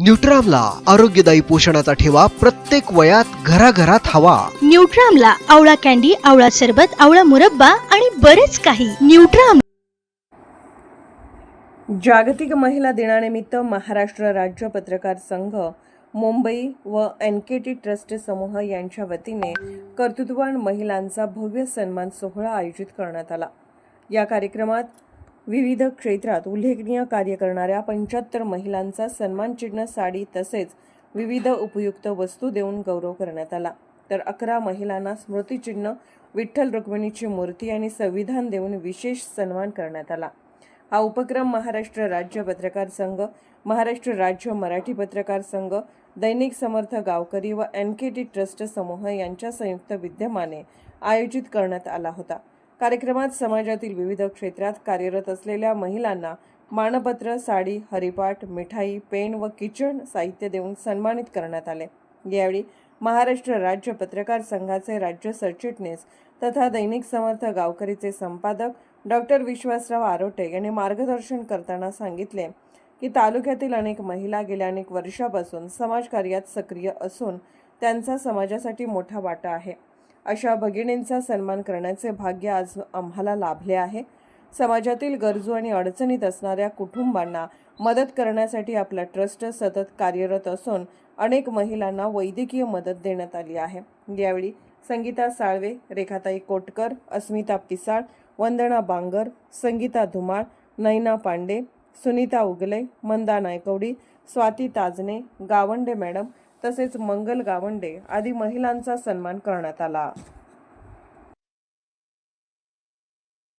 न्यूट्रामला आरोग्यदायी पोषणाचा ठेवा प्रत्येक वयात घराघरात हवा। न्यूट्रामला आवळा कॅन्डी, आवळा सरबत, आवळा मुरब्बा आणि बरेच काही। न्यूट्राम। जागतिक महिला दिनानिमित्त महाराष्ट्र राज्य पत्रकार संघ मुंबई व NKT ट्रस्ट समूह यांच्या वतीने कर्तृत्ववान महिलांचा भव्य सन्मान सोहळा आयोजित करण्यात आला। या कार्यक्रमात विविध क्षेत्रात उल्लेखनीय कार्य करणाऱ्या 75 महिलांचा सन्मान चिन्ह, साडी तसेच विविध उपयुक्त वस्तू देऊन गौरव करण्यात आला। तर 11 महिलांना स्मृतिचिन्ह, विठ्ठल रुक्मिणीची मूर्ती आणि संविधान देऊन विशेष सन्मान करण्यात आला। हा उपक्रम महाराष्ट्र राज्य पत्रकार संघ, महाराष्ट्र राज्य मराठी पत्रकार संघ, दैनिक समर्थ गावकरी व NKT ट्रस्ट समूह यांच्या संयुक्त विद्यमाने आयोजित करण्यात आला होता। कार्यक्रमात समाजातील विविध क्षेत्रात कार्यरत असलेल्या महिलांना मानपत्र, साडी, हरिपाठ, मिठाई, पेन व किचन साहित्य देऊन सन्मानित करण्यात आले। यावेळी महाराष्ट्र राज्य पत्रकार संघाचे राज्य सरचिटणीस तथा दैनिक समर्थ गावकरीचे संपादक डॉक्टर विश्वासराव आरोटे यांनी मार्गदर्शन करताना सांगितले की तालुक्यातील अनेक महिला गेल्या अनेक वर्षापासून समाजकार्यात सक्रिय असून त्यांचा समाजासाठी मोठा वाटा आहे। अशा भगिनींचा सन्मान करण्याचे भाग्य आज आम्हाला लाभले आहे। समाजातील गरजू आणि अडचणीत असणाऱ्या कुटुंबांना मदत करण्यासाठी आपला ट्रस्ट सतत कार्यरत असून अनेक महिलांना वैद्यकीय मदत देण्यात आली आहे। यावेळी संगीता साळवे, रेखाताई कोटकर, अस्मिता पिसाळ, वंदना बांगर, संगीता धुमाळ, नैना पांडे, सुनीता उगले, मंदा नायकवडी, स्वाती ताजने, गावंडे मॅडम तसेच मंगल गावंडे आदी महिलांचा सन्मान करण्यात आला।